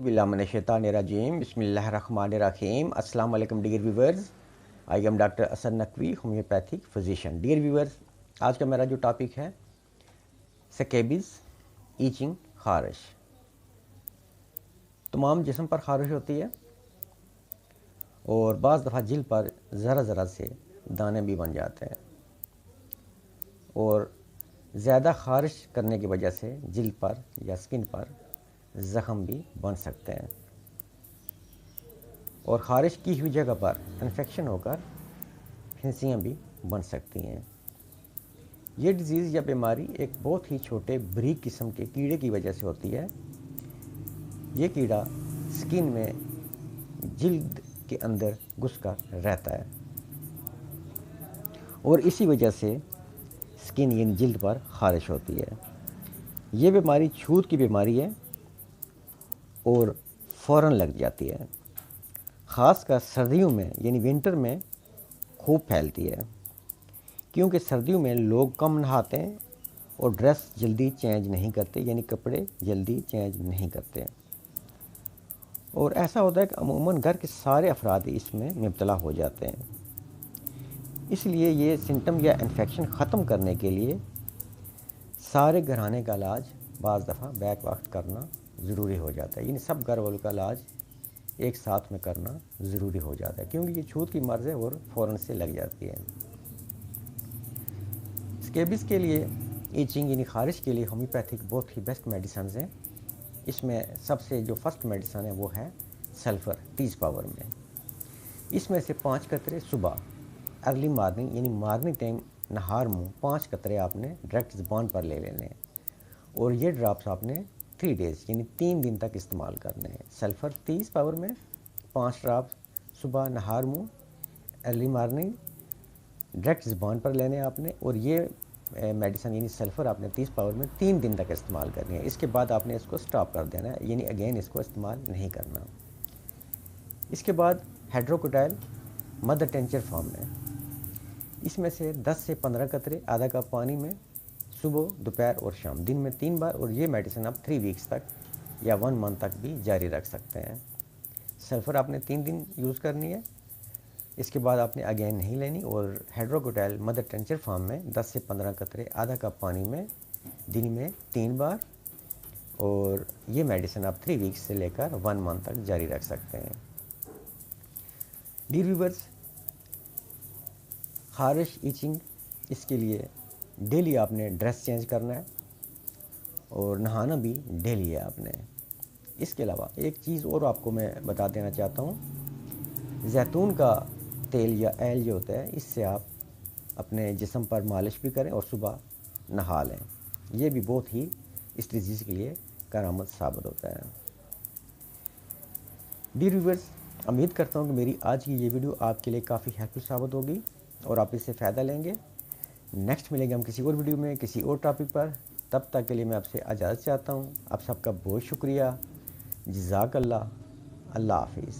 باللہ من الشیطان الرجیم بسم اللہ الرحمن الرحیم. السلام علیکم dear viewers. I am doctor Asad Naqvi, homeopathic physician. Dear viewers, آج کا میرا جو ٹاپک ہے سکیبز, ایچنگ, خارش. تمام جسم پر خارش ہوتی ہے اور بعض دفعہ جلد پر ذرا ذرا سے دانے بھی بن جاتے ہیں, اور زیادہ خارش کرنے کی وجہ سے جلد پر یا سکن پر زخم بھی بن سکتے ہیں, اور خارش کی ہوئی جگہ پر انفیکشن ہو کر پھنسیاں بھی بن سکتی ہیں. یہ ڈیزیز یا بیماری ایک بہت ہی چھوٹے بریک قسم کے کیڑے کی وجہ سے ہوتی ہے. یہ کیڑا سکن میں جلد کے اندر گھس کر رہتا ہے اور اسی وجہ سے سکن یعنی جلد پر خارش ہوتی ہے. یہ بیماری چھوت کی بیماری ہے اور فوراً لگ جاتی ہے. خاص کر سردیوں میں یعنی ونٹر میں خوب پھیلتی ہے, کیونکہ سردیوں میں لوگ کم نہاتے ہیں اور ڈریس جلدی چینج نہیں کرتے, یعنی کپڑے جلدی چینج نہیں کرتے, اور ایسا ہوتا ہے کہ عموماً گھر کے سارے افراد اس میں مبتلا ہو جاتے ہیں. اس لیے یہ سمٹم یا انفیکشن ختم کرنے کے لیے سارے گھرانے کا علاج بعض دفعہ بیک وقت کرنا ضروری ہو جاتا ہے, یعنی سب گھر والوں کا علاج ایک ساتھ میں کرنا ضروری ہو جاتا ہے, کیونکہ یہ چھوت کی مرض ہے اور فوراً سے لگ جاتی ہے. سکیبز کے لیے, ایچنگ یعنی خارش کے لیے ہومیوپیتھک بہت ہی بیسٹ میڈیسنز ہیں. اس میں سب سے جو فرسٹ میڈیسن ہے وہ ہے سلفر 30 پاور میں. اس میں سے 5 قطرے صبح ارلی مارننگ یعنی مارننگ ٹائم نہار منہ 5 قطرے آپ نے ڈائریکٹ زبان پر لے لینے ہیں, اور یہ ڈراپس آپ نے 3 ڈیز یعنی 3 دن تک استعمال کرنے ہیں. سلفر 30 پاور میں 5 ڈراپس صبح نہار منہ ارلی مارننگ ڈائریکٹ زبان پر لینے آپ نے, اور یہ میڈیسن یعنی سلفر آپ نے 30 پاور میں 3 دن تک استعمال کرنی ہے. اس کے بعد آپ نے اس کو سٹاپ کر دینا ہے, یعنی اگین اس کو استعمال نہیں کرنا. اس کے بعد ہائیڈروکوٹائل مدر ٹینچر فارم میں, اس میں سے 10 سے 15 قطرے آدھا کپ پانی میں صبح, دوپہر اور شام دن میں 3 بار, اور یہ میڈیسن آپ 3 ویکس تک یا 1 منتھ تک بھی جاری رکھ سکتے ہیں. سلفر آپ نے 3 دن یوز کرنی ہے, اس کے بعد آپ نے اگین نہیں لینی, اور ہائیڈروکوٹائل مدر ٹینچر فارم میں 10 سے 15 قطرے آدھا کپ پانی میں دن میں 3 بار, اور یہ میڈیسن آپ 3 ویکس سے لے کر 1 منتھ تک جاری رکھ سکتے ہیں. ڈیئر ویورز, خارش ایچنگ اس کے لیے ڈیلی آپ نے ڈریس چینج کرنا ہے اور نہانا بھی ڈیلی ہے آپ نے. اس کے علاوہ ایک چیز اور آپ کو میں بتا دینا چاہتا ہوں, زیتون کا تیل یا آئل جو ہوتا ہے اس سے آپ اپنے جسم پر مالش بھی کریں اور صبح نہا لیں. یہ بھی بہت ہی اس ڈیزیز کے لیے کارآمد ثابت ہوتا ہے. ڈیئر ویورز, امید کرتا ہوں کہ میری آج کی یہ ویڈیو آپ کے لیے کافی ہیلپ فل ثابت ہوگی اور آپ اس سے فائدہ لیں گے. نیکسٹ ملیں گے ہم کسی اور ویڈیو میں کسی اور ٹاپک پر. تب تک کے لیے میں آپ سے اجازت چاہتا ہوں. آپ سب کا بہت شکریہ. جزاک اللہ. اللہ حافظ.